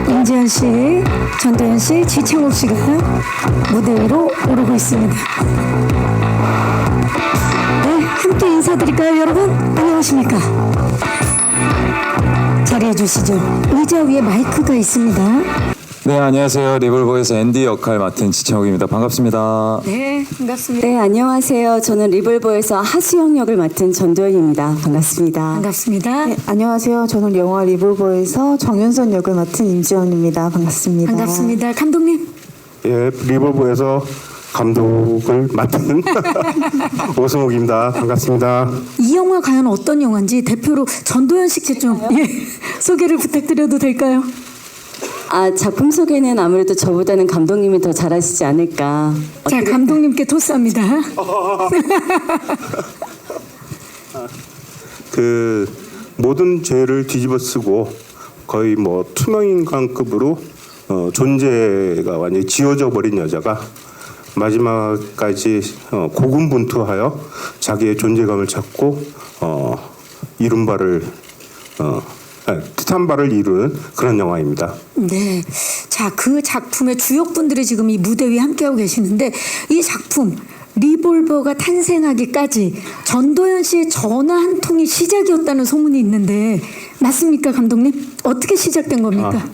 임지연 씨, 전도연 씨, 지창욱 씨가 무대 위로 오르고 있습니다. 네, 함께 인사드릴까요, 여러분? 안녕하십니까? 자리해 주시죠. 의자 위에 마이크가 있습니다. 네, 안녕하세요. 리볼버에서 앤디 역할 맡은 지창욱입니다. 반갑습니다. 네, 반갑습니다. 네, 안녕하세요. 저는 리볼버에서 하수영 역을 맡은 전도연입니다. 반갑습니다. 반갑습니다. 네, 안녕하세요. 저는 영화 리볼버에서 정윤선 역을 맡은 임지연입니다. 반갑습니다. 반갑습니다. 감독님. 예, 리볼버에서 감독을 맡은 오승욱입니다. 반갑습니다. 이 영화 과연 어떤 영화인지 대표로 전도연 씨께 좀 소개를 부탁드려도 될까요? 작품 소개는 아무래도 저보다는 감독님이 더 잘하시지 않을까. 자, 감독님께 토스합니다. 그 모든 죄를 뒤집어쓰고 거의 뭐 투명인간급으로 존재가 완전히 지워져 버린 여자가 마지막까지 고군분투하여 자기의 존재감을 찾고 이룬 바를 뜻한 바를 이루는 그런 영화입니다. 네. 자, 그 작품의 주역분들이 지금 이 무대 위에 함께하고 계시는데 이 작품 리볼버가 탄생하기까지 전도연 씨의 전화 한 통이 시작이었다는 소문이 있는데 맞습니까, 감독님? 어떻게 시작된 겁니까?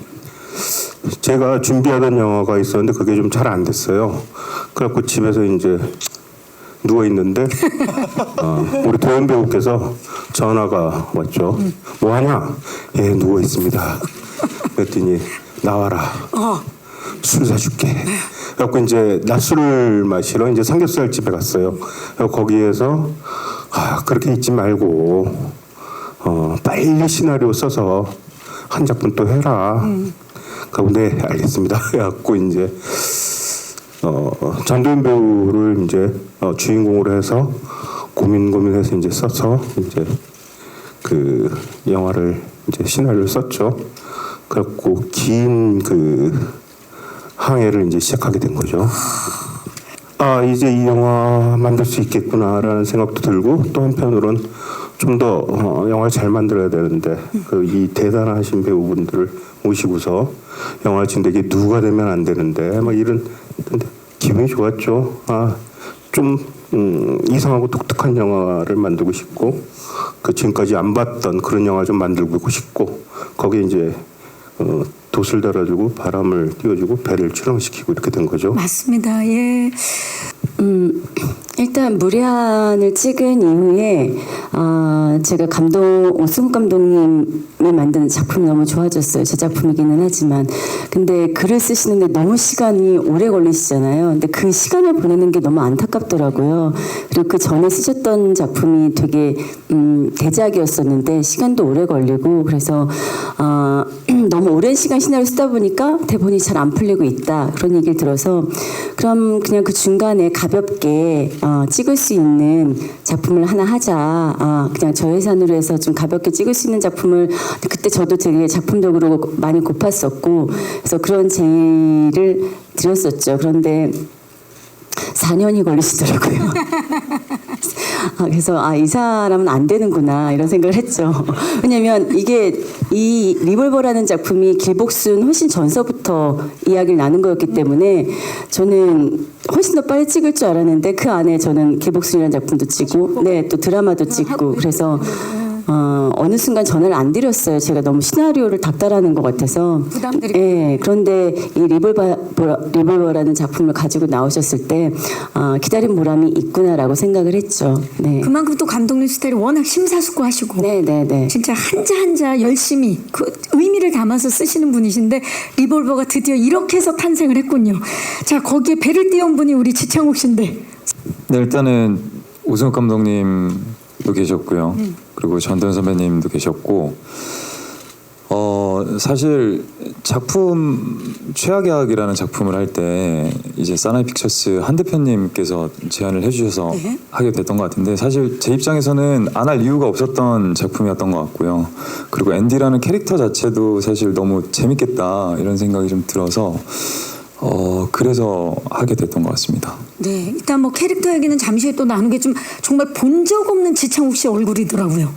제가 준비하던 영화가 있었는데 그게 좀 잘 안 됐어요. 그래갖고 집에서 이제 누워 있는데 우리 도연 배우께서 전화가 왔죠. 뭐 하냐? 예, 누워 있습니다. 그랬더니 나와라. 술 사줄게. 그래갖고 이제 낮술을 마시러 이제 삼겹살 집에 갔어요. 거기에서 그렇게 있지 말고 빨리 시나리오 써서 한 작품 또 해라. 그리고 네, 알겠습니다. 해갖고 이제 전도연 배우를 이제 주인공으로 해서 고민해서 이제 써서 이제 그 영화를 이제 시나리오를 썼죠. 그래갖고 긴 그 항해를 이제 시작하게 된 거죠. 이제 이 영화 만들 수 있겠구나라는 생각도 들고 또 한편으로는 좀 더 영화를 잘 만들어야 되는데 이 대단하신 배우분들을 모시고서 영화를 찍는데 이게 누가 되면 안 되는데 막 이런 기분이 좋았죠. 좀 이상하고 독특한 영화를 만들고 싶고 지금까지 안 봤던 그런 영화 좀 만들고 싶고 거기에 이제 돛을 달아주고 바람을 띄워주고 배를 출항시키고 이렇게 된 거죠. 맞습니다. 예. 일단 무리한을 찍은 이후에 제가 오승욱 감독님이 만든 작품이 너무 좋아졌어요. 제 작품이기는 하지만 근데 글을 쓰시는데 너무 시간이 오래 걸리시잖아요. 근데 그 시간을 보내는 게 너무 안타깝더라고요. 그리고 그 전에 쓰셨던 작품이 되게 대작이었었는데 시간도 오래 걸리고 그래서 너무 오랜 시간 시나리오 쓰다 보니까 대본이 잘 안 풀리고 있다 그런 얘기를 들어서 그럼 그냥 그 중간에 가볍게 찍을 수 있는 작품을 하나 하자. 그냥 저예산으로 해서 좀 가볍게 찍을 수 있는 작품을 그때 저도 되게 작품적으로 많이 고팠었고 그래서 그런 제의를 드렸었죠. 그런데 4년이 걸리시더라고요. 그래서 이 사람은 안 되는구나 이런 생각을 했죠. 왜냐면 이 리볼버라는 작품이 길복순 훨씬 전서부터 이야기를 나눈 거였기 때문에 저는 훨씬 더 빨리 찍을 줄 알았는데 그 안에 저는 길복순이라는 작품도 찍고 네, 또 드라마도 찍고 그래서 어느 순간 전화를 안 드렸어요. 제가 너무 시나리오를 닥달하는 것 같아서. 부담드리고. 네, 그런데 이 리볼버라는 작품을 가지고 나오셨을 때 기다린 보람이 있구나라고 생각을 했죠. 네. 그만큼 또 감독님 스타일이 워낙 심사숙고하시고 네. 진짜 한자 한자 열심히 그 의미를 담아서 쓰시는 분이신데 리볼버가 드디어 이렇게 해서 탄생을 했군요. 자, 거기에 배를 띄운 분이 우리 지창욱 씨인데. 네, 일단은 오승욱 감독님도 계셨고요. 그리고 전도연 선배님도 계셨고 사실 작품 최악의 악이라는 작품을 할 때 이제 사나이 픽처스 한 대표님께서 제안을 해주셔서 네. 하게 됐던 것 같은데 사실 제 입장에서는 안 할 이유가 없었던 작품이었던 것 같고요. 그리고 앤디라는 캐릭터 자체도 사실 너무 재밌겠다 이런 생각이 좀 들어서 그래서 하게 됐던 것 같습니다. 네, 일단 뭐 캐릭터 얘기는 잠시 후에 또 나누겠지만 정말 본 적 없는 지창욱 씨 얼굴이더라고요.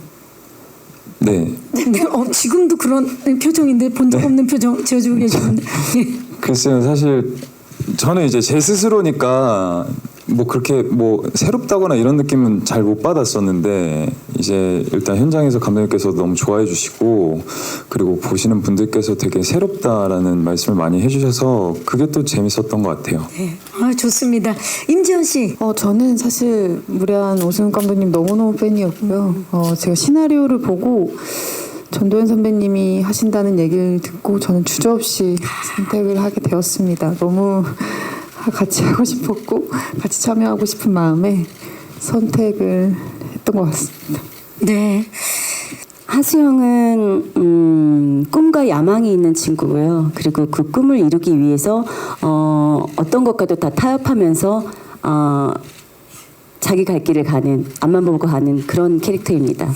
네. 네, 지금도 그런 표정인데 본 적 없는 표정 지어주고 계시는데. 글쎄요, 사실 저는 이제 제 스스로니까 뭐 그렇게 뭐 새롭다거나 이런 느낌은 잘 못 받았었는데 이제 일단 현장에서 감독님께서 너무 좋아해 주시고 그리고 보시는 분들께서 되게 새롭다라는 말씀을 많이 해주셔서 그게 또 재밌었던 것 같아요. 네. 좋습니다. 임지연 씨. 저는 사실 무례한 오승훈 감독님 너무너무 팬이었고요. 제가 시나리오를 보고 전도연 선배님이 하신다는 얘기를 듣고 저는 주저없이 선택을 하게 되었습니다. 너무 같이 하고 싶었고 같이 참여하고 싶은 마음에 선택을 했던 것 같습니다. 네. 하수영은 꿈과 야망이 있는 친구고요. 그리고 그 꿈을 이루기 위해서 어떤 것과도 다 타협하면서 자기 갈 길을 가는, 앞만 보고 가는 그런 캐릭터입니다.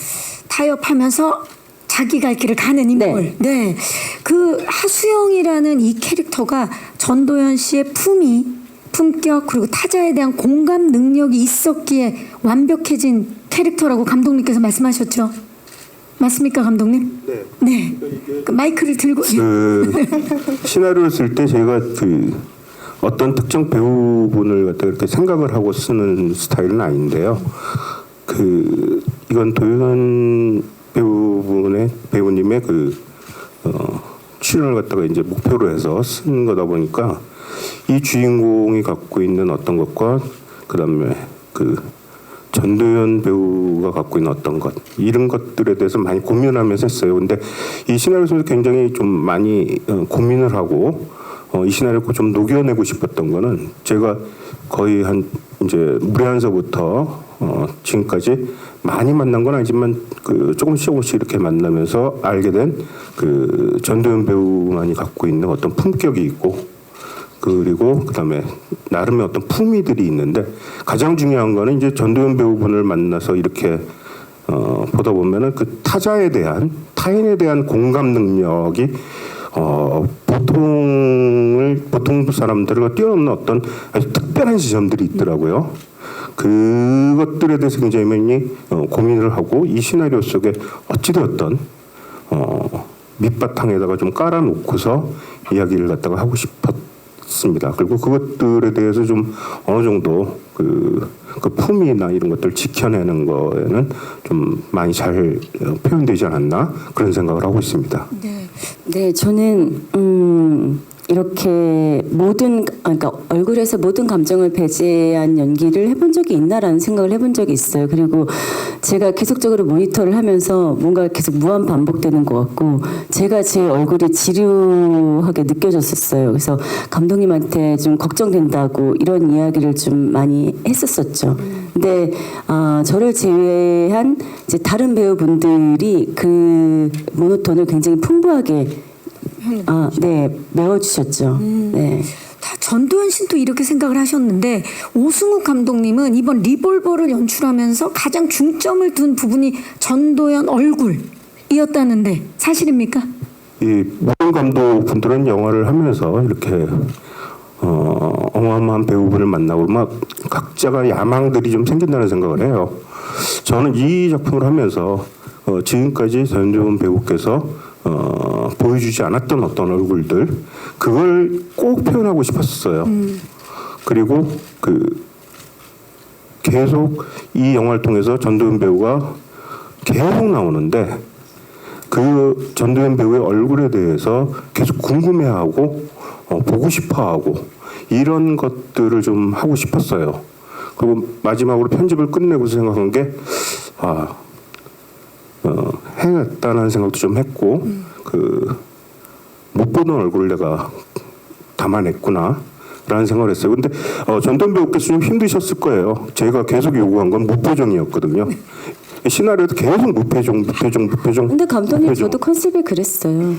타협하면서 자기 갈 길을 가는 인물. 네. 그 하수영이라는 이 캐릭터가 전도연 씨의 품격 그리고 타자에 대한 공감 능력이 있었기에 완벽해진 캐릭터라고 감독님께서 말씀하셨죠. 맞습니까, 감독님? 네. 네. 그 마이크를 들고. 시나리오를 쓸 때 제가 어떤 특정 배우분을 갖다 이렇게 생각을 하고 쓰는 스타일은 아닌데요. 이건 도연 배우님의 출연을 갖다가 이제 목표로 해서 쓴 거다 보니까 이 주인공이 갖고 있는 어떤 것과 그다음에 전도연 배우가 갖고 있는 어떤 것 이런 것들에 대해서 많이 고민하면서 했어요. 근데 이 시나리오에서 굉장히 좀 많이 고민을 하고 이 시나리오를 좀 녹여내고 싶었던 거는 제가 거의 한 이제 무례한서부터 지금까지 많이 만난 건 아니지만 조금씩 이렇게 만나면서 알게 된 전도연 배우만이 갖고 있는 어떤 품격이 있고 그리고 그다음에 나름의 어떤 품위들이 있는데 가장 중요한 거는 이제 전도연 배우분을 만나서 이렇게 보다 보면은 그 타자에 대한 타인에 대한 공감 능력이 보통 사람들과 뛰어넘는 어떤 아주 특별한 지점들이 있더라고요. 그것들에 대해서 굉장히 많이 고민을 하고 이 시나리오 속에 어찌되었던 밑바탕에다가 좀 깔아놓고서 이야기를 갖다가 하고 싶었습니다. 그리고 그것들에 대해서 좀 어느 정도 그 품위나 이런 것들 지켜내는 거에는 좀 많이 잘 표현되지 않았나 그런 생각을 하고 있습니다. 네, 저는 이렇게 그러니까 얼굴에서 모든 감정을 배제한 연기를 해본 적이 있나라는 생각을 해본 적이 있어요. 그리고 제가 계속적으로 모니터를 하면서 뭔가 계속 무한 반복되는 것 같고 제가 제 얼굴이 지루하게 느껴졌었어요. 그래서 감독님한테 좀 걱정된다고 이런 이야기를 좀 많이 했었었죠. 근데 저를 제외한 이제 다른 배우분들이 그 모노톤을 굉장히 풍부하게 메워주셨죠. 네. 전도연 씨도 이렇게 생각을 하셨는데 오승욱 감독님은 이번 리볼버를 연출하면서 가장 중점을 둔 부분이 전도연 얼굴이었다는데 사실입니까? 이 모든 감독분들은 영화를 하면서 이렇게 어마어마한 배우분을 만나고 막 각자가 야망들이 좀 생긴다는 생각을 해요. 저는 이 작품을 하면서 지금까지 전도연 배우께서 보여주지 않았던 어떤 얼굴들 그걸 꼭 표현하고 싶었어요. 그리고 계속 이 영화를 통해서 전도연 배우가 계속 나오는데 그 전도연 배우의 얼굴에 대해서 계속 궁금해하고 보고 싶어하고 이런 것들을 좀 하고 싶었어요. 그리고 마지막으로 편집을 끝내고서 생각한 게 해냈다는 생각도 좀 했고 못 보던 얼굴을 내가 담아냈구나 라는 생각을 했어요. 근데 전도연 배우께서 좀 힘드셨을 거예요. 제가 계속 요구한 건 무표정이었거든요. 시나리오도 계속 무표정. 근데 감독님 무표정. 저도 컨셉이 그랬어요.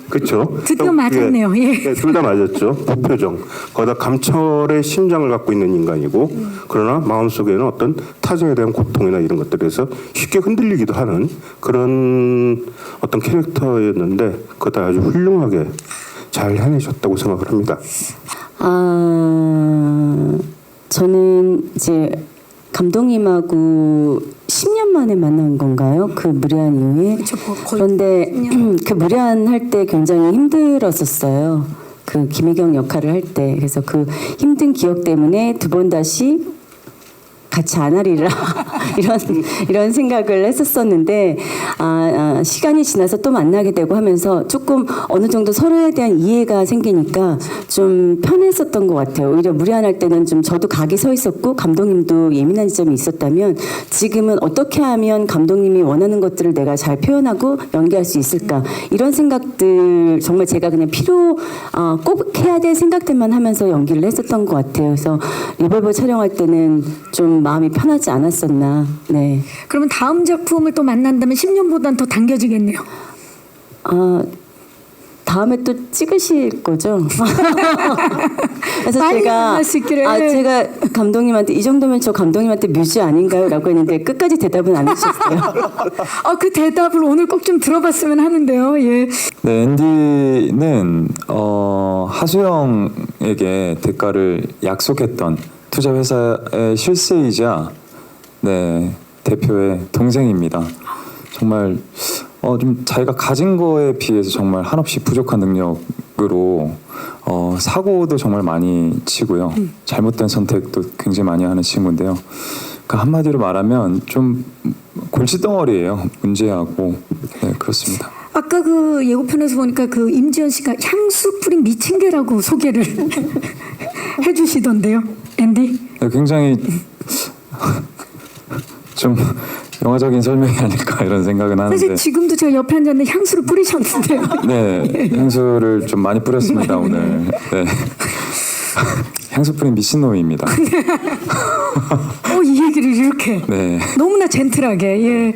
그렇죠. 드디어 맞았네요. 예. 둘 다 맞았죠. 무표정. 거기다 감철의 심장을 갖고 있는 인간이고 그러나 마음속에는 어떤 타자에 대한 고통이나 이런 것들에서 쉽게 흔들리기도 하는 그런 어떤 캐릭터였는데 그것도 아주 훌륭하게 잘 해내셨다고 생각을 합니다. 저는 이제 감독님하고 10년 만에 만난 건가요? 그 무례한 이후에. 그쵸, 거의 그런데 그 무례한 할 때 굉장히 힘들었었어요. 그 김혜경 역할을 할 때. 그래서 그 힘든 기억 때문에 두 번 다시 같이 안 하리라 이런 생각을 했었었는데 시간이 지나서 또 만나게 되고 하면서 조금 어느 정도 서로에 대한 이해가 생기니까 좀 편했었던 것 같아요. 오히려 무리안할 때는 좀 저도 각이 서 있었고 감독님도 예민한 지점이 있었다면 지금은 어떻게 하면 감독님이 원하는 것들을 내가 잘 표현하고 연기할 수 있을까 이런 생각들 정말 제가 그냥 꼭 해야 될 생각들만 하면서 연기를 했었던 것 같아요. 그래서 리볼버 촬영할 때는 좀 마음이 편하지 않았었나. 네. 그러면 다음 작품을 또 만난다면 10년보다는 더 당겨지겠네요. 다음에 또 찍으실 거죠? 그래서 빨리 제가 만날 수 있기를. 제가 감독님한테 이 정도면 저 감독님한테 뮤즈 아닌가요?라고 했는데 끝까지 대답은 안 해주셨어요. 그 대답을 오늘 꼭 좀 들어봤으면 하는데요. 예. 네, 앤디는 하수영에게 대가를 약속했던 투자 회사의 실세이자 대표의 동생입니다. 정말 좀 자기가 가진 거에 비해서 정말 한없이 부족한 능력으로 사고도 정말 많이 치고요. 잘못된 선택도 굉장히 많이 하는 친구인데요. 그 한마디로 말하면 좀 골칫덩어리예요. 문제하고 그렇습니다. 아까 그 예고편에서 보니까 그 임지연 씨가 향수 뿌린 미친개라고 소개를 해주시던데요, 앤디? 네, 굉장히 좀 영화적인 설명이 아닐까 이런 생각은 하는데. 사실 지금도 제가 옆에 앉았는데 향수를 뿌리셨는데요. 네, 향수를 좀 많이 뿌렸습니다 오늘. 네. 향수 뿌린 미친놈입니다. 이 얘기를 이렇게 네. 너무나 젠틀하게. 예.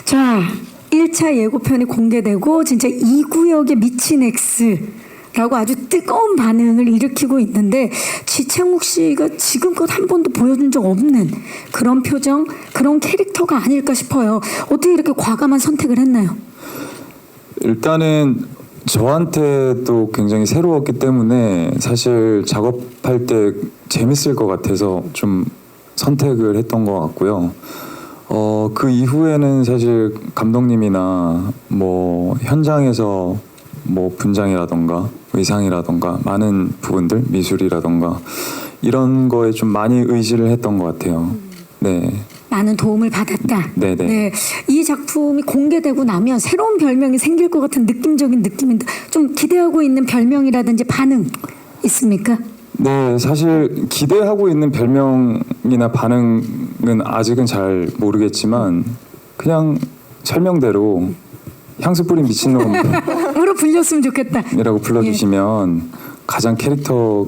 자, 1차 예고편이 공개되고 진짜 이 구역의 미친 X라고 아주 뜨거운 반응을 일으키고 있는데 지창욱 씨가 지금껏 한 번도 보여준 적 없는 그런 표정, 그런 캐릭터가 아닐까 싶어요. 어떻게 이렇게 과감한 선택을 했나요? 일단은 저한테도 굉장히 새로웠기 때문에 사실 작업할 때 재밌을 것 같아서 좀 선택을 했던 것 같고요. 그 이후에는 사실 감독님이나 뭐 현장에서 뭐 분장이라던가 의상이라던가 많은 부분들 미술이라던가 이런 거에 좀 많이 의지를 했던 것 같아요. 네. 많은 도움을 받았다. 네네. 네, 이 작품이 공개되고 나면 새로운 별명이 생길 것 같은 느낌적인 느낌인데 좀 기대하고 있는 별명이라든지 반응 있습니까? 네, 사실 기대하고 있는 별명이나 반응은 아직은 잘 모르겠지만 그냥 설명대로 향수 뿌린 미친놈이라고 불렸으면 좋겠다. 불러주시면 가장 캐릭터에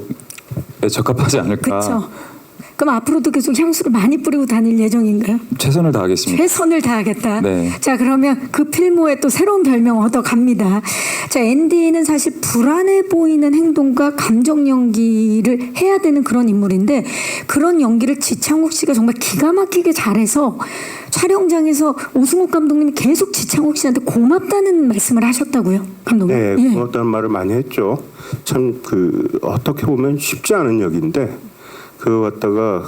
적합하지 않을까. 그렇죠. 그럼 앞으로도 계속 향수를 많이 뿌리고 다닐 예정인가요? 최선을 다하겠습니다. 최선을 다하겠다. 네. 자, 그러면 그 필모에 또 새로운 별명 얻어갑니다. 자, 앤디는 사실 불안해 보이는 행동과 감정 연기를 해야 되는 그런 인물인데 그런 연기를 지창욱 씨가 정말 기가 막히게 잘해서 촬영장에서 오승욱 감독님이 계속 지창욱 씨한테 고맙다는 말씀을 하셨다고요, 감독님? 네, 예. 고맙다는 말을 많이 했죠. 참 어떻게 보면 쉽지 않은 역인데 그거 갖다가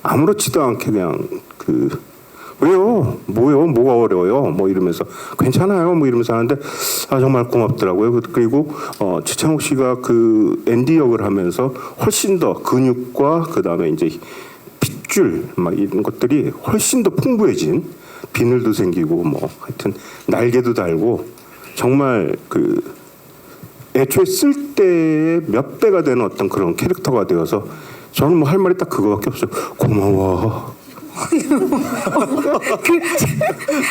아무렇지도 않게 그냥 왜요? 뭐가 어려워요? 뭐 이러면서 괜찮아요? 뭐 이러면서 하는데 정말 고맙더라고요. 그리고 지창욱 씨가 그 앤디 역을 하면서 훨씬 더 근육과 그다음에 이제 핏줄 막 이런 것들이 훨씬 더 풍부해진 비늘도 생기고 뭐 하여튼 날개도 달고 정말 애초에 쓸 때의 몇 배가 되는 어떤 그런 캐릭터가 되어서 저는 뭐 할 말이 딱 그거밖에 없어요. 고마워. 그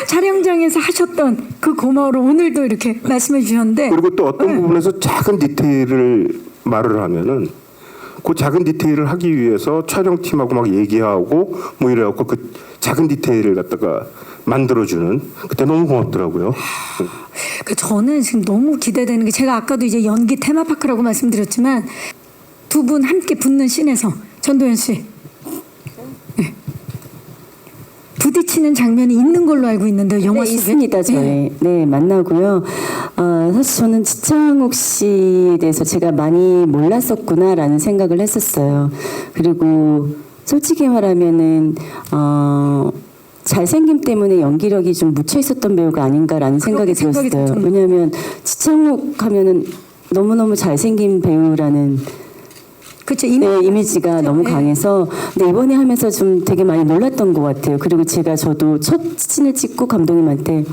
촬영장에서 하셨던 그 고마워를 오늘도 이렇게 말씀해 주셨는데 그리고 또 어떤 부분에서 작은 디테일을 말을 하면은 그 작은 디테일을 하기 위해서 촬영팀하고 막 얘기하고 뭐 이래갖고 그 작은 디테일을 갖다가 만들어주는 그때 너무 고맙더라고요. 저는 지금 너무 기대되는 게 제가 아까도 이제 연기 테마파크라고 말씀드렸지만 두 분 함께 붙는 씬에서 전도연 씨 네. 부딪히는 장면이 있는 걸로 알고 있는데 영화 속에 있습니다. 저희 네 만나고요. 사실 저는 지창욱 씨에 대해서 제가 많이 몰랐었구나라는 생각을 했었어요. 그리고 솔직히 말하면은 잘생김 때문에 연기력이 좀 묻혀 있었던 배우가 아닌가라는 생각이 생각이 들었어요. 좀- 왜냐하면 지창욱 하면은 너무너무 잘생긴 배우라는 그렇죠. 네, 이미지가 너무 네. 강해서 근데 이번에 하면서 좀 되게 많이 놀랐던 것 같아요. 그리고 저도 첫 씬을 찍고 감독님한테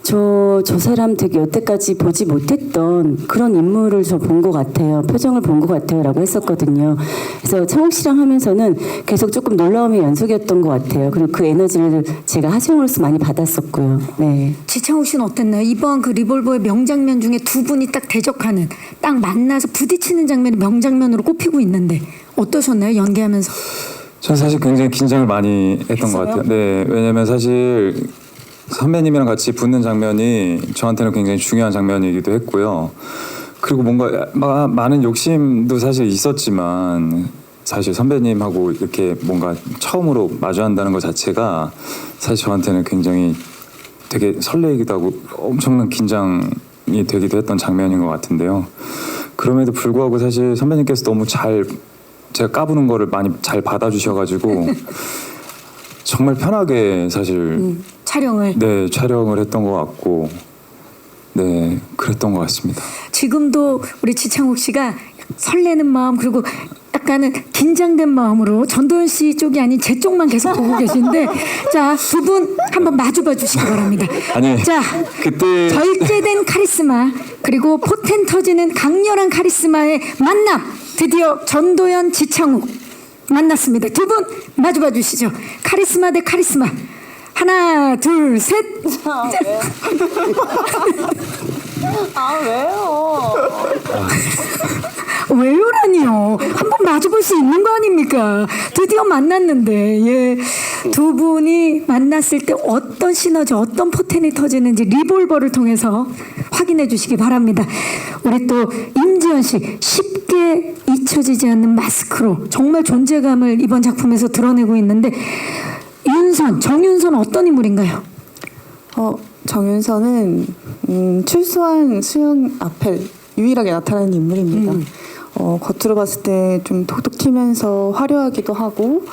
저 사람 되게 여태까지 보지 못했던 그런 인물을 저 본 것 같아요. 표정을 본 것 같아요. 라고 했었거든요. 그래서 창욱 씨랑 하면서는 계속 조금 놀라움의 연속이었던 것 같아요. 그리고 그 에너지를 제가 하수영으로서 많이 받았었고요. 네. 지창욱 씨는 어땠나요? 이번 그 리볼버의 명장면 중에 두 분이 딱 대적하는, 딱 만나서 부딪히는 장면이 명장면으로 꼽히고 있는데 어떠셨나요? 연기하면서. 저는 사실 굉장히 긴장을 많이 했던 것 같아요. 네, 왜냐면 사실 선배님이랑 같이 붙는 장면이 저한테는 굉장히 중요한 장면이기도 했고요. 그리고 뭔가 많은 욕심도 사실 있었지만 사실 선배님하고 이렇게 뭔가 처음으로 마주한다는 것 자체가 사실 저한테는 굉장히 되게 설레이기도 하고 엄청난 긴장이 되기도 했던 장면인 것 같은데요. 그럼에도 불구하고 사실 선배님께서 너무 잘 제가 까부는 거를 많이 잘 받아주셔가지고 정말 편하게 사실 촬영을. 네 촬영을 했던 것 같고 네 그랬던 것 같습니다. 지금도 우리 지창욱 씨가 설레는 마음 그리고 약간은 긴장된 마음으로 전도연 씨 쪽이 아닌 제 쪽만 계속 보고 계신데 자, 두 분 한번 마주봐 주시기 바랍니다. 아니, 자, 그때 절제된 카리스마 그리고 포텐 터지는 강렬한 카리스마의 만남, 드디어 전도연 지창욱 만났습니다. 두 분 마주봐 주시죠. 카리스마 대 카리스마. 하나, 둘, 셋. 왜요라니요? 한번 마주볼 수 있는 거 아닙니까? 드디어 만났는데, 예. 두 분이 만났을 때 어떤 시너지, 어떤 포텐이 터지는지 리볼버를 통해서 확인해 주시기 바랍니다. 우리 또 임지연 씨, 쉽게 잊혀지지 않는 마스크로 정말 존재감을 이번 작품에서 드러내고 있는데, 정윤선 어떤 인물인가요? 정윤선은 출소한 수영 앞에 유일하게 나타나는 인물입니다. 겉으로 봤을 때 좀 톡톡 튀면서 화려하기도 하고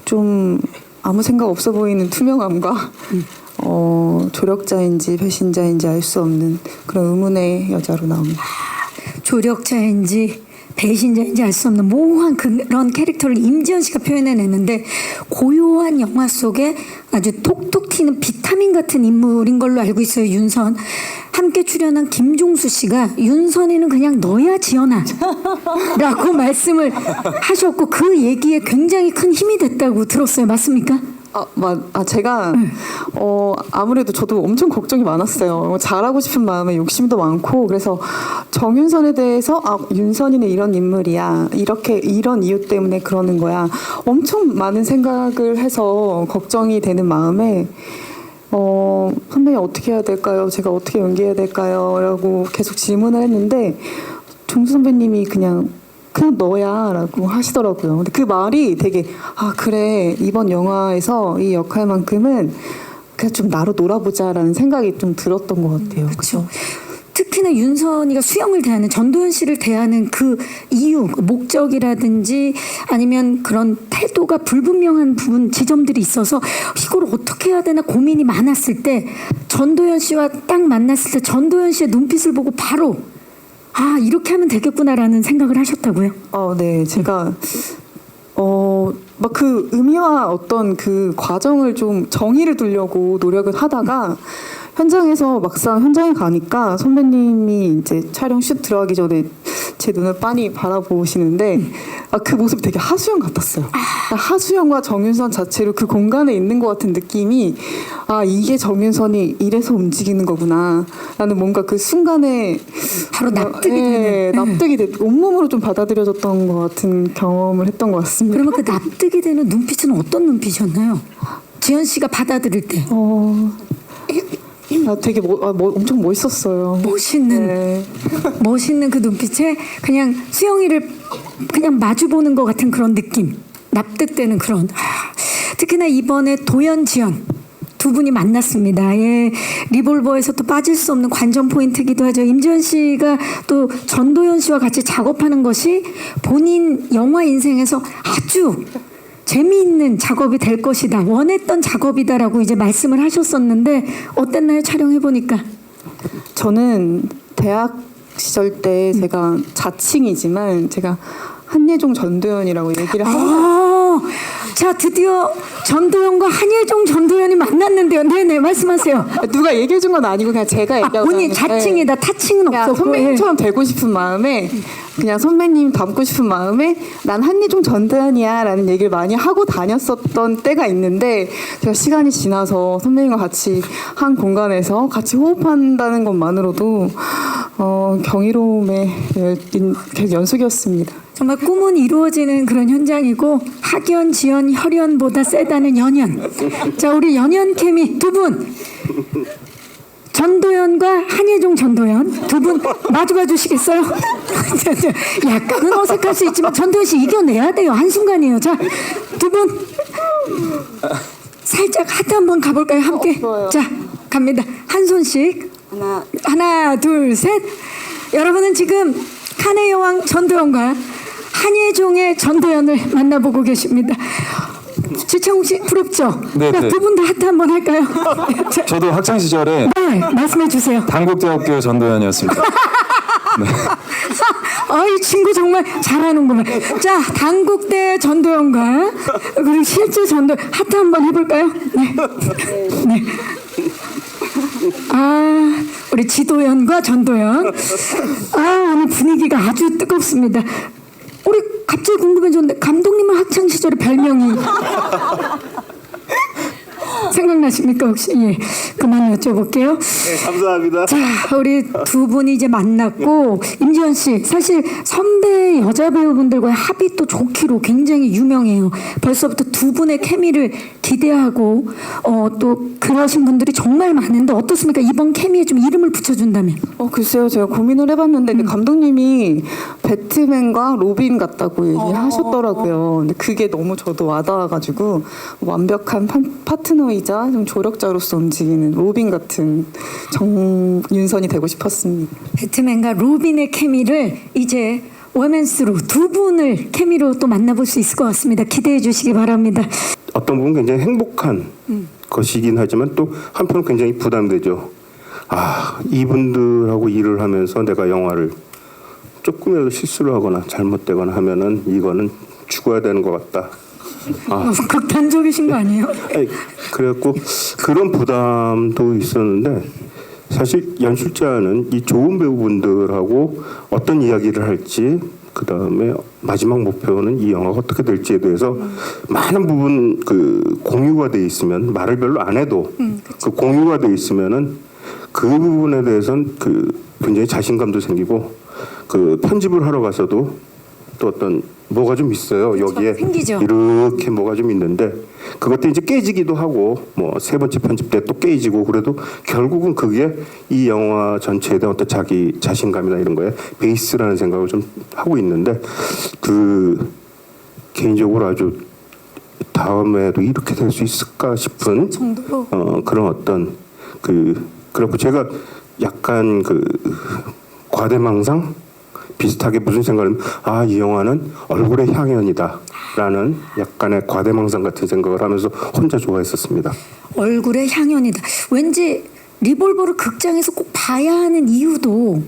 좀 아무 생각 없어 보이는 투명함과 조력자인지 배신자인지 알 수 없는 그런 의문의 여자로 나옵니다. 조력자인지 배신자인지 알 수 없는 모호한 그런 캐릭터를 임지연 씨가 표현해내는데 고요한 영화 속에 아주 톡톡 튀는 비타민 같은 인물인 걸로 알고 있어요. 윤선. 함께 출연한 김종수 씨가 윤선이는 그냥 너야 지연아 라고 말씀을 하셨고 그 얘기에 굉장히 큰 힘이 됐다고 들었어요. 맞습니까? 제가 아무래도 저도 엄청 걱정이 많았어요. 잘하고 싶은 마음에 욕심도 많고 그래서 정윤선에 대해서 윤선이는 이런 인물이야. 이런 이유 때문에 그러는 거야. 엄청 많은 생각을 해서 걱정이 되는 마음에 선배님 어떻게 해야 될까요? 제가 어떻게 연기해야 될까요? 라고 계속 질문을 했는데 종수 선배님이 그냥 너야 라고 하시더라고요. 근데 그 말이 되게 그래 이번 영화에서 이 역할만큼은 그냥 좀 나로 놀아보자라는 생각이 좀 들었던 것 같아요. 그렇죠. 특히나 윤선이가 수영을 대하는 전도연 씨를 대하는 그 이유, 그 목적이라든지 아니면 그런 태도가 불분명한 부분 지점들이 있어서 이걸 어떻게 해야 되나 고민이 많았을 때 전도연 씨와 딱 만났을 때 전도연 씨의 눈빛을 보고 바로 이렇게 하면 되겠구나라는 생각을 하셨다고요? 네, 제가 막 그 의미와 어떤 그 과정을 좀 정의를 두려고 노력을 하다가 현장에서 막상 현장에 가니까 선배님이 이제 촬영 슛 들어가기 전에 제 눈을 빤히 바라보시는데 그 모습이 되게 하수영 같았어요. 하수영과 정윤선 자체로 그 공간에 있는 것 같은 느낌이 이게 정윤선이 이래서 움직이는 거구나 라는 뭔가 그 순간에 바로 납득이 되는. 납득이 온몸으로 좀 받아들여졌던 것 같은 경험을 했던 것 같습니다. 그러면 그 납득이 되는 눈빛은 어떤 눈빛이었나요? 지연 씨가 받아들일 때 되게 엄청 멋있었어요. 멋있는 그 눈빛에 그냥 수영이를 그냥 마주보는 것 같은 그런 느낌, 납득되는 그런. 특히나 이번에 도연, 지연 두 분이 만났습니다. 예, 리볼버에서 또 빠질 수 없는 관전 포인트이기도 하죠. 임지연 씨가 또 전도연 씨와 같이 작업하는 것이 본인 영화 인생에서 아주 재미있는 작업이 될 것이다. 원했던 작업이다라고 이제 말씀을 하셨었는데 어땠나요? 촬영해 보니까. 저는 대학 시절 때 제가 자칭이지만 제가 한예종 전도연이라고 얘기를 하고 자, 드디어 전도연과 한예종 전도연이 만났는데요. 네네, 말씀하세요. 누가 얘기해 준 건 아니고 그냥 제가 얘기하고 본인 다녔는데 자칭이다. 타칭은 그냥 없었고. 선배님처럼 되고 싶은 마음에 그냥 선배님 닮고 싶은 마음에 난 한예종 전도연이야 라는 얘기를 많이 하고 다녔었던 때가 있는데 제가 시간이 지나서 선배님과 같이 한 공간에서 같이 호흡한다는 것만으로도 경이로움의 계속 연속이었습니다. 정말 꿈은 이루어지는 그런 현장이고 학연, 지연, 혈연보다 세다는 연연. 자, 우리 연연 케미 두 분. 전도연과 한예종 전도연 두 분 마주봐 주시겠어요? 약간은 어색할 수 있지만 전도연 씨 이겨내야 돼요. 한순간이에요. 자, 두 분 살짝 하트 한번 가볼까요? 함께. 자, 갑니다. 한 손씩. 하나, 둘, 셋. 여러분은 지금 칸의 여왕 전도연과 한예종의 전도연을 만나보고 계십니다. 지창욱 씨 부럽죠? 네, 네. 두 분 다 하트 한번 할까요? 자, 저도 학창 시절에 네, 말씀해 주세요. 단국대학교 전도연이었습니다. 이 친구 정말 잘하는구만. 자, 단국대 전도연과 그리고 실제 전도 하트 한번 해볼까요? 네. 네. 우리 지도연과 전도연. 오늘 분위기가 아주 뜨겁습니다. 우리 갑자기 궁금해졌는데 감독님은 학창 시절에 별명이 생각나십니까 혹시? 예, 그만 여쭤볼게요. 네, 감사합니다. 자, 우리 두 분이 이제 만났고 임지연 씨 사실 선배 여자 배우분들과의 합이 또 좋기로 굉장히 유명해요. 벌써부터 두 분의 케미를 기대하고 또 그러신 분들이 정말 많은데 어떻습니까? 이번 케미에 좀 이름을 붙여준다면. 글쎄요, 제가 고민을 해봤는데 근데 감독님이 배트맨과 로빈 같다고 얘기하셨더라고요. 근데 그게 너무 저도 와닿아가지고 완벽한 파트너이자 좀 조력자로서 움직이는 로빈 같은 정윤선이 되고 싶었습니다. 배트맨과 로빈의 케미를 이제 워맨스로 두 분을 케미로 또 만나볼 수 있을 것 같습니다. 기대해 주시기 바랍니다. 어떤 부분 굉장히 행복한 것이긴 하지만 또 한편 굉장히 부담되죠. 이분들하고 일을 하면서 내가 영화를 조금이라도 실수를 하거나 잘못되거나 하면은 이거는 죽어야 되는 것 같다. 극단적이신 거 아니에요? 그래갖고 그런 부담도 있었는데 사실 연출자는 이 좋은 배우분들하고 어떤 이야기를 할지 그 다음에 마지막 목표는 이 영화가 어떻게 될지에 대해서 많은 부분 그 공유가 돼 있으면 말을 별로 안 해도 그 공유가 돼 있으면은 그 부분에 대해서는 그 굉장히 자신감도 생기고 그 편집을 하러 가서도 또 어떤 뭐가 좀 있어요. 여기에 생기죠. 이렇게 뭐가 좀 있는데 그것도 이제 깨지기도 하고 뭐 세 번째 편집 때 또 깨지고 그래도 결국은 그게 이 영화 전체에 대한 어떤 자기 자신감이나 이런 거에 베이스라는 생각을 좀 하고 있는데 그 개인적으로 아주 다음에도 이렇게 될 수 있을까 싶은 정도로 그런 어떤 그렇고 제가 약간 그 과대망상 비슷하게 무슨 생각을 하면 이 영화는 얼굴의 향연이다라는 약간의 과대망상 같은 생각을 하면서 혼자 좋아했었습니다. 얼굴의 향연이다. 왠지 리볼버를 극장에서 꼭 봐야 하는 이유도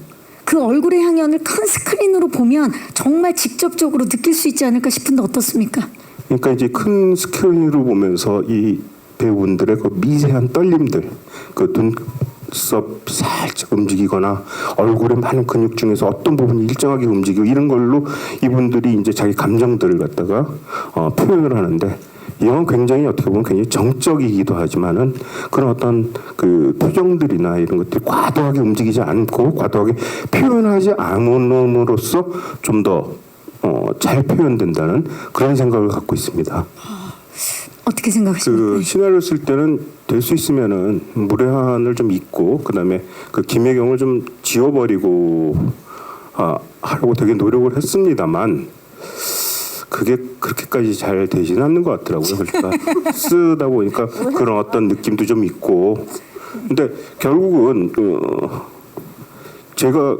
그 얼굴의 향연을 큰 스크린으로 보면 정말 직접적으로 느낄 수 있지 않을까 싶은데 어떻습니까? 그러니까 이제 큰 스크린으로 보면서 이 배우분들의 그 미세한 떨림들, 그 눈썹 살짝 움직이거나 얼굴의 많은 근육 중에서 어떤 부분이 일정하게 움직이고 이런 걸로 이분들이 이제 자기 감정들을 갖다가 표현을 하는데 이 영화는 굉장히 어떻게 보면 굉장히 정적이기도 하지만은 그런 어떤 그 표정들이나 이런 것들이 과도하게 움직이지 않고 과도하게 표현하지 않음으로써 좀 더 잘 표현된다는 그런 생각을 갖고 있습니다. 어떻게 생각하십니까? 그 시나리오 쓸 때는 될 수 있으면은 무례한을 좀 잊고 그다음에 그 김혜경을 좀 지워버리고 하려고 되게 노력을 했습니다만 그게 그렇게까지 잘 되지는 않는 것 같더라고요. 그러니까 쓰다 보니까 그런 어떤 느낌도 좀 있고 근데 결국은 제가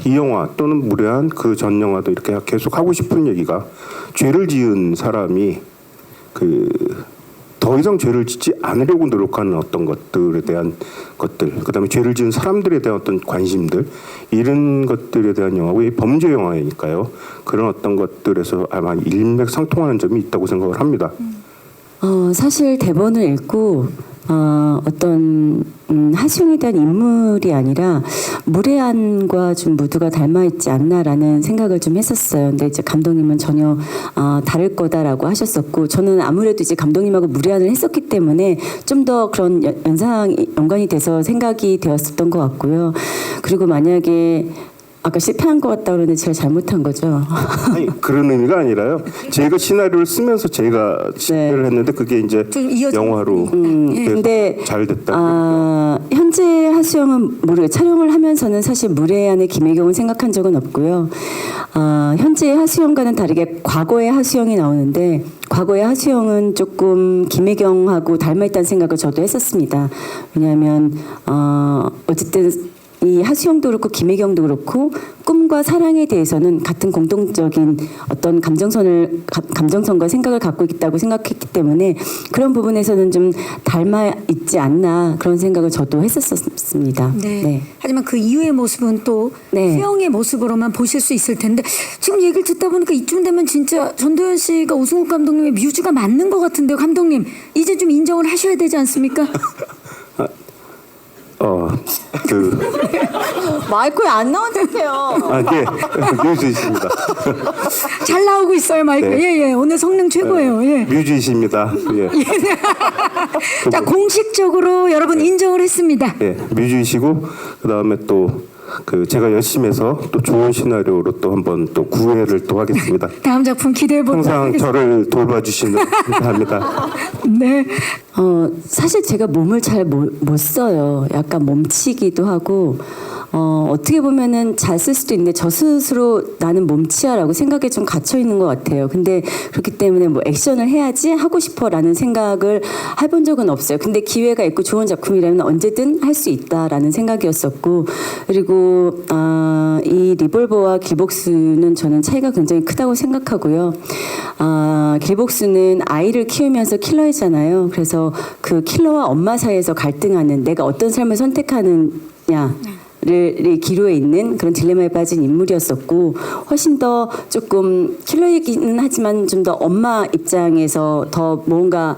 이 영화 또는 무례한 그 전 영화도 이렇게 계속 하고 싶은 얘기가 죄를 지은 사람이 더 이상 죄를 짓지 않으려고 노력하는 어떤 것들에 대한 것들, 그다음에 죄를 지은 사람들에 대한 어떤 관심들, 이런 것들에 대한 영화고, 이 범죄 영화이니까요. 그런 어떤 것들에서 아마 일맥상통하는 점이 있다고 생각을 합니다. 사실 대본을 읽고 어떤 하수영에 대한 인물이 아니라 무례한과 좀 무드가 닮아 있지 않나라는 생각을 좀 했었어요. 근데 이제 감독님은 전혀 다를 거다라고 하셨었고, 저는 아무래도 이제 감독님하고 무례한을 했었기 때문에 좀 더 그런 연관이 돼서 생각이 되었었던 것 같고요. 그리고 만약에 아까 실패한 것 같다 그러는데 제가 잘못한 거죠. 아니, 그런 의미가 아니라요. 제가 시나리오를 쓰면서 제가 실패를 했는데 그게 이제 좀 이어져 영화로 근데 잘 됐다. 현재 하수영은 촬영을 하면서는 사실 무례한의 김혜경을 생각한 적은 없고요. 현재 하수영과는 다르게 과거의 하수영이 나오는데, 과거의 하수영은 조금 김혜경하고 닮아있다는 생각을 저도 했었습니다. 왜냐하면 어쨌든 이 하수영도 그렇고 김혜경도 그렇고 꿈과 사랑에 대해서는 같은 공동적인 어떤 감정선과 생각을 갖고 있다고 생각했기 때문에 그런 부분에서는 좀 닮아 있지 않나, 그런 생각을 저도 했었습니다. 네. 하지만 그 이후의 모습은 또 네. 수영의 모습으로만 보실 수 있을 텐데, 지금 얘기를 듣다 보니까 이쯤 되면 진짜 전도연 씨가 오승욱 감독님의 뮤즈가 맞는 것 같은데요. 감독님, 이제 좀 인정을 하셔야 되지 않습니까? 마이크에 안 나오는데요. 네, 뮤즈이십니다. 잘 나오고 있어요, 마이크. 네. 예. 오늘 성능 최고예요. 예. 뮤즈이십니다. 예. 자, 공식적으로 여러분 인정을 했습니다. 예, 뮤즈이시고, 그다음에 또 제가 열심히 해서 또 좋은 시나리오로 또 한번 또 구애를 또 하겠습니다. 다음 작품 기대해 보도록 항상 하겠습니다. 저를 돌봐주시는 감사합니다. 네. 사실 제가 몸을 잘 못 써요. 약간 몸치기도 하고, 어떻게 보면은 잘 쓸 수도 있는데 저 스스로 나는 몸치야라고 생각에 좀 갇혀 있는 것 같아요. 근데 그렇기 때문에 뭐 액션을 해야지 하고 싶어라는 생각을 해본 적은 없어요. 근데 기회가 있고 좋은 작품이라면 언제든 할 수 있다라는 생각이었었고, 그리고 이 리볼버와 길복수는 저는 차이가 굉장히 크다고 생각하고요. 길복수는 아이를 키우면서 킬러이잖아요. 그래서 그 킬러와 엄마 사이에서 갈등하는, 내가 어떤 삶을 선택하느냐 를 기로에 있는 그런 딜레마에 빠진 인물이었었고, 훨씬 더 조금 킬러이기는 하지만 좀 더 엄마 입장에서 더 뭔가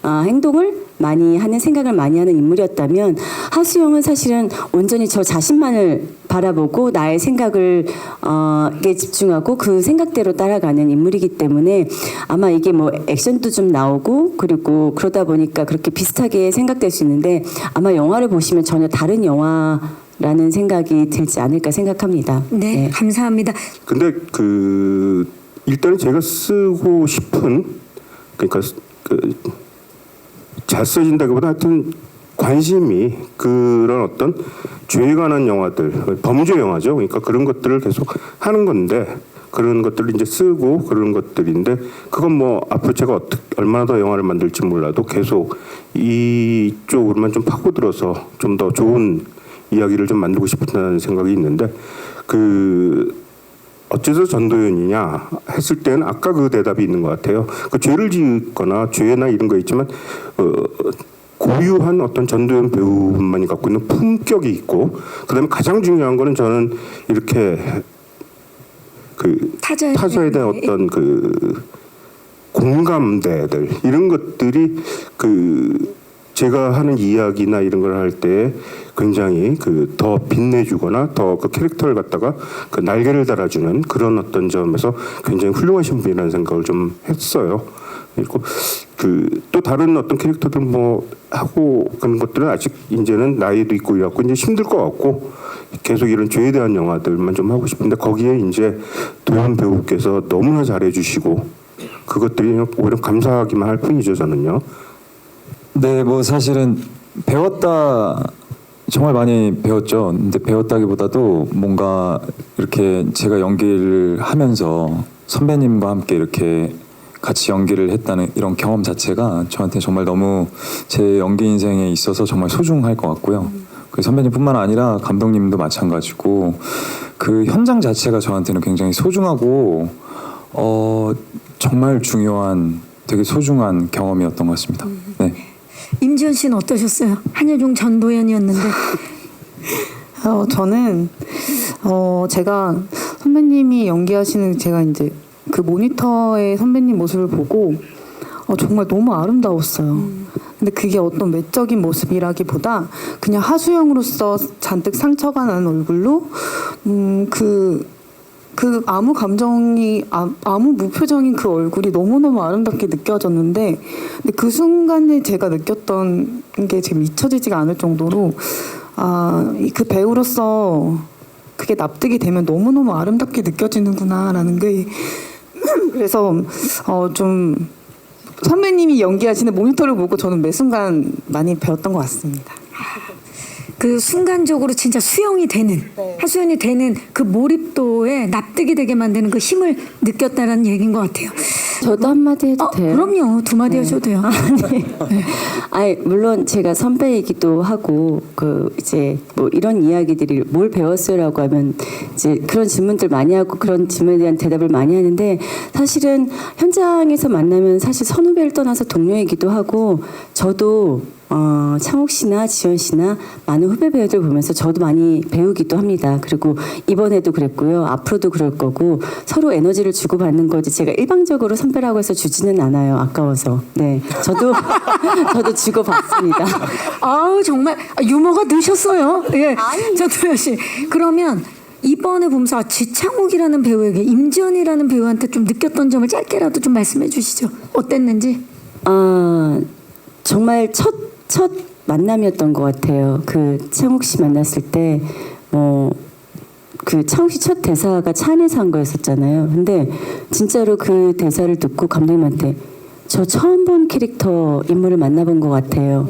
행동을 많이 하는, 생각을 많이 하는 인물이었다면, 하수영은 사실은 온전히 저 자신만을 바라보고 나의 생각을 에 집중하고 그 생각대로 따라가는 인물이기 때문에 아마 이게 뭐 액션도 좀 나오고 그리고 그러다 보니까 그렇게 비슷하게 생각될 수 있는데, 아마 영화를 보시면 전혀 다른 영화라는 생각이 들지 않을까 생각합니다. 네, 감사합니다. 근데 일단은 제가 쓰고 싶은, 그러니까 잘 써진다기보다 하여튼 관심이 그런 어떤 죄에 관한 영화들, 범죄 영화죠. 그러니까 그런 것들을 계속 하는 건데, 그런 것들을 이제 쓰고 그런 것들인데, 그건 뭐 앞으로 제가 얼마나 더 영화를 만들지 몰라도 계속 이쪽으로만 좀 파고들어서 좀 더 좋은 이야기를 좀 만들고 싶다는 생각이 있는데, 어째서 전도연이냐 했을 때는 아까 그 대답이 있는 것 같아요. 죄를 짓거나 죄나 이런 거 있지만 고유한 어떤 전도연 배우만이 갖고 있는 품격이 있고, 그다음에 가장 중요한 거는 저는 이렇게 타자에 대한 어떤 공감대들, 이런 것들이 제가 하는 이야기나 이런 걸 할 때 굉장히 더 빛내주거나 더 그 캐릭터를 갖다가 날개를 달아주는 그런 어떤 점에서 굉장히 훌륭하신 분이라는 생각을 좀 했어요. 그리고 또 다른 어떤 캐릭터들 뭐 하고 그런 것들은 아직 이제는 나이도 있고 이래갖고 이제 힘들 것 같고, 계속 이런 죄에 대한 영화들만 좀 하고 싶은데, 거기에 이제 도연 배우께서 너무나 잘해주시고 그것들이 오히려 감사하기만 할 뿐이죠, 저는요. 네, 뭐 사실은 배웠다, 정말 많이 배웠죠. 근데 배웠다기보다도 뭔가 이렇게 제가 연기를 하면서 선배님과 함께 이렇게 같이 연기를 했다는 이런 경험 자체가 저한테 정말 너무 제 연기 인생에 있어서 정말 소중할 것 같고요. 그 선배님뿐만 아니라 감독님도 마찬가지고 그 현장 자체가 저한테는 굉장히 소중하고 정말 중요한 되게 소중한 경험이었던 것 같습니다. 네. 임지연 씨는 어떠셨어요? 한예종 전도연이었는데. 저는 제가 선배님이 연기하시는 제가 이제 그 모니터의 선배님 모습을 보고 정말 너무 아름다웠어요. 근데 그게 어떤 외적인 모습이라기보다 그냥 하수영으로서 잔뜩 상처가 난 얼굴로 그 아무 감정이 아무 무표정인 그 얼굴이 너무너무 아름답게 느껴졌는데 근데 그 순간에 제가 느꼈던 게 지금 잊혀지지가 않을 정도로 그 배우로서 그게 납득이 되면 너무너무 아름답게 느껴지는구나라는 게 그래서 좀 선배님이 연기하시는 모니터를 보고 저는 매 순간 많이 배웠던 것 같습니다. 그 순간적으로 진짜 수영이 되는 하수연이 되는 그 몰입도에 납득이 되게 만드는 그 힘을 느꼈다라는 얘기인 것 같아요. 저도 한마디 해도 돼요? 그럼요. 두 마디 하셔도 돼요. 아니 물론 제가 선배이기도 하고 그 이제 뭐 이런 이야기들이 뭘 배웠어요라고 하면 이제 그런 질문들 많이 하고 그런 질문에 대한 대답을 많이 하는데 사실은 현장에서 만나면 사실 선후배를 떠나서 동료이기도 하고 저도 창욱 씨나 지연 씨나 많은 후배 배우들 보면서 저도 많이 배우기도 합니다. 그리고 이번에도 그랬고요. 앞으로도 그럴 거고 서로 에너지를 주고받는 거지 제가 일방적으로 선배라고 해서 주지는 않아요. 아까워서. 네, 저도 주고받습니다. 아우 정말 유머가 넣으셨어요. 예, 전도연 씨. 그러면 이번에 보면서 지창욱이라는 배우에게 임지연이라는 배우한테 좀 느꼈던 점을 짧게라도 좀 말씀해 주시죠. 어땠는지. 정말 첫 만남이었던 것 같아요. 그 창욱 씨 만났을 때, 그 창욱 씨 첫 대사가 차 안에서 한 거였었잖아요. 근데 진짜로 그 대사를 듣고 감독님한테 저 처음 본 캐릭터 인물을 만나본 것 같아요.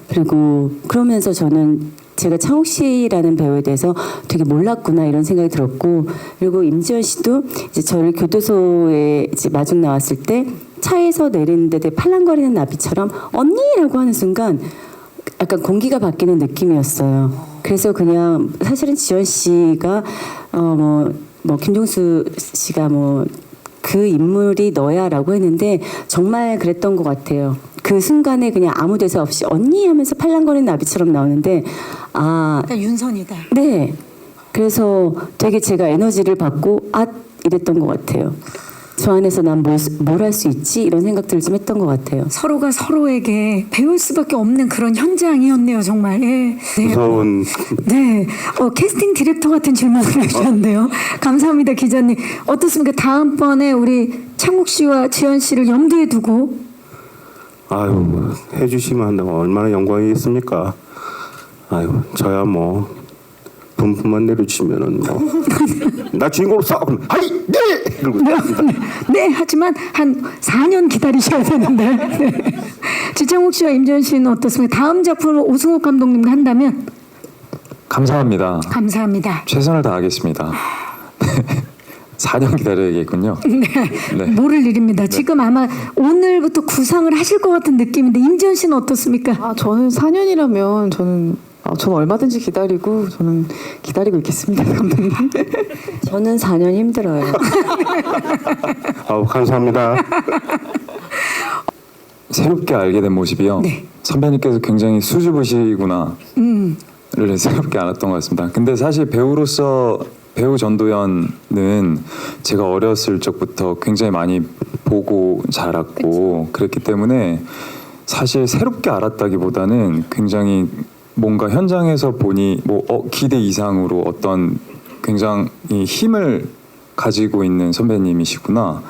그리고 그러면서 저는 제가 창욱 씨라는 배우에 대해서 되게 몰랐구나 이런 생각이 들었고 그리고 임지연 씨도 이제 저를 교도소에 이제 마중 나왔을 때 차에서 내리는데 되게 팔랑거리는 나비처럼 언니라고 하는 순간 약간 공기가 바뀌는 느낌이었어요. 그래서 그냥 사실은 지연 씨가 뭐 김종수 씨가 뭐 그 인물이 너야라고 했는데 정말 그랬던 것 같아요. 그 순간에 그냥 아무 대사 없이 언니 하면서 팔랑거리는 나비처럼 나오는데 약간 윤선이다. 네. 그래서 되게 제가 에너지를 받고 이랬던 것 같아요. 저 안에서 난 뭘 할 수 있지? 이런 생각들을 좀 했던 것 같아요. 서로가 서로에게 배울 수밖에 없는 그런 현장이었네요, 정말. 예. 네. 무서운 네. 캐스팅 디렉터 같은 질문을 해주셨는데요. 감사합니다, 기자님. 어떻습니까? 다음번에 우리 창욱 씨와 지연 씨를 염두에 두고. 아유 해주시면 한다고 얼마나 영광이겠습니까? 아유 저야 뭐 분품만 내려주시면은 뭐 나 주인공으로 써 그럼 하이 네 이러고 네, 하지만 한 4년 기다리셔야 되는데. 네. 지창욱 씨와 임지연 씨는 어떻습니까? 다음 작품을 오승욱 감독님과 한다면? 감사합니다. 감사합니다. 최선을 다하겠습니다. 4년 기다려야겠군요. 네. 모를 일입니다. 지금 아마 오늘부터 구상을 하실 것 같은 느낌인데 임지연 씨는 어떻습니까? 저는 4년이라면 저는 얼마든지 기다리고 있겠습니다, 감독님. 저는 4년 힘들어요. 아우 감사합니다. 새롭게 알게 된 모습이요. 네. 선배님께서 굉장히 수줍으시구나를 새롭게 알았던 것 같습니다. 근데 사실 배우로서 배우 전도연은 제가 어렸을 적부터 굉장히 많이 보고 자랐고 그랬기 때문에 사실 새롭게 알았다기보다는 굉장히 뭔가 현장에서 보니 기대 이상으로 어떤 굉장히 힘을 가지고 있는 선배님이시구나.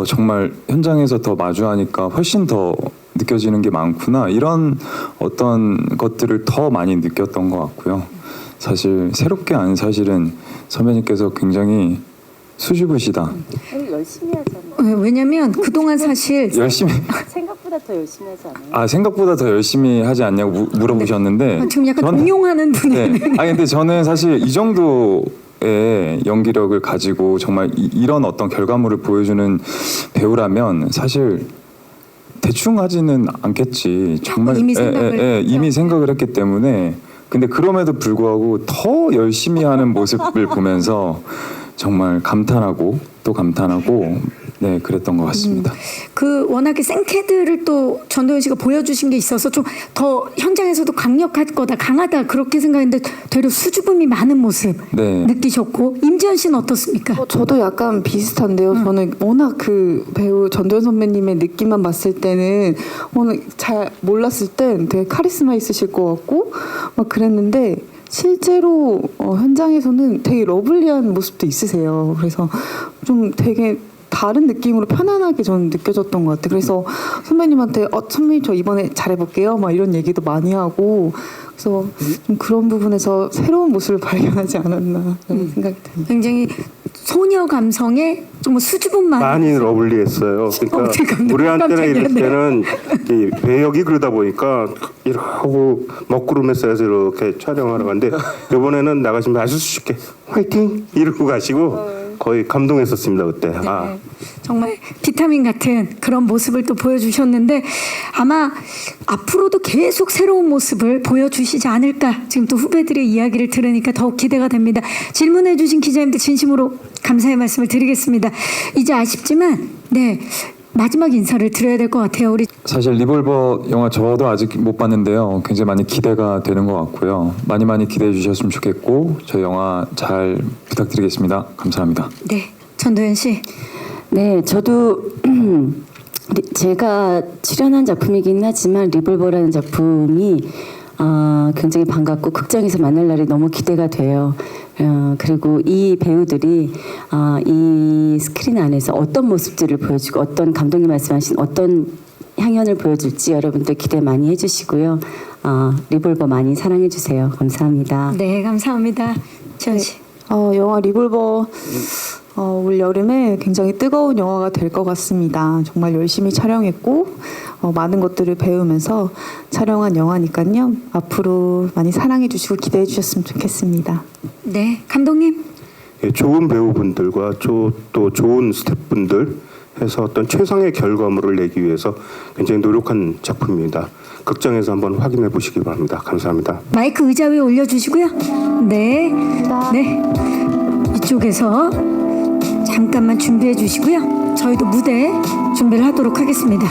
정말 현장에서 더 마주하니까 훨씬 더 느껴지는 게 많구나. 이런 어떤 것들을 더 많이 느꼈던 것 같고요. 사실 새롭게 아는 사실은 선배님께서 굉장히 수줍으시다. 열심히 하잖아요. 왜냐면 그동안 사실 열심히 생각보다 더 열심히 하지 않아요? 생각보다 더 열심히 하지 않냐고 물어보셨는데 지금 약간 저는- 동용하는 분이 네. 근데 저는 사실 이 정도의 연기력을 가지고 정말 이런 어떤 결과물을 보여주는 배우라면 사실 대충 하지는 않겠지. 정말 이미 생각을 했죠. 이미 생각을 했기 때문에 근데 그럼에도 불구하고 더 열심히 하는 모습을 보면서 정말 감탄하고 또 감탄하고 네 그랬던 것 같습니다. 그 워낙에 생캐드를 또 전도연 씨가 보여주신 게 있어서 좀 더 현장에서도 강력할 거다, 강하다 그렇게 생각했는데 되려 수줍음이 많은 모습 네. 느끼셨고 임지연 씨는 어떻습니까? 저도 약간 비슷한데요. 저는 워낙 그 배우 전도연 선배님의 느낌만 봤을 때는 오늘 잘 몰랐을 땐 되게 카리스마 있으실 것 같고 막 그랬는데 실제로 현장에서는 되게 러블리한 모습도 있으세요. 그래서 좀 되게 다른 느낌으로 편안하게 저는 느껴졌던 것 같아요. 그래서 선배님한테 선배님 저 이번에 잘해볼게요 막 이런 얘기도 많이 하고 그래서 좀 그런 부분에서 새로운 모습을 발견하지 않았나 그런 생각이 듭니다. 굉장히 소녀 감성의 좀 수줍음만 많이 러블리했어요. 그러니까 잠깐만요. 우리한테는 이럴 깜짝이야. 때는 이 배역이 그러다 보니까 이러고 먹구름에 쌓여서 이렇게 촬영하러 갔는데 이번에는 나가시면 아주 쉽게 화이팅 이러고 가시고 거의 감동했었습니다 그때. 아. 정말 비타민 같은 그런 모습을 또 보여주셨는데 아마 앞으로도 계속 새로운 모습을 보여주시지 않을까 지금 또 후배들의 이야기를 들으니까 더욱 기대가 됩니다. 질문해 주신 기자님들 진심으로 감사의 말씀을 드리겠습니다. 이제 아쉽지만 네 마지막 인사를 드려야 될 것 같아요. 우리 사실 리볼버 영화 저도 아직 못 봤는데요. 굉장히 많이 기대가 되는 것 같고요. 많이 기대해 주셨으면 좋겠고 저희 영화 잘 부탁드리겠습니다. 감사합니다. 네 전도연 씨. 네, 저도 제가 출연한 작품이긴 하지만 리볼버라는 작품이 굉장히 반갑고 극장에서 만날 날이 너무 기대가 돼요. 그리고 이 배우들이 이 스크린 안에서 어떤 모습들을 보여주고 어떤 감독님 말씀하신 어떤 향연을 보여줄지 여러분들 기대 많이 해주시고요. 리볼버 많이 사랑해주세요. 감사합니다. 네 감사합니다. 지연 씨. 영화 리볼버 올 여름에 굉장히 뜨거운 영화가 될 것 같습니다. 정말 열심히 촬영했고 많은 것들을 배우면서 촬영한 영화니까요. 앞으로 많이 사랑해 주시고 기대해 주셨으면 좋겠습니다. 네 감독님. 예, 좋은 배우분들과 또 좋은 스태프분들 해서 어떤 최상의 결과물을 내기 위해서 굉장히 노력한 작품입니다. 극장에서 한번 확인해 보시기 바랍니다. 감사합니다. 마이크 의자 위에 올려주시고요. 네. 네. 이쪽에서 잠깐만 준비해 주시고요. 저희도 무대 준비를 하도록 하겠습니다.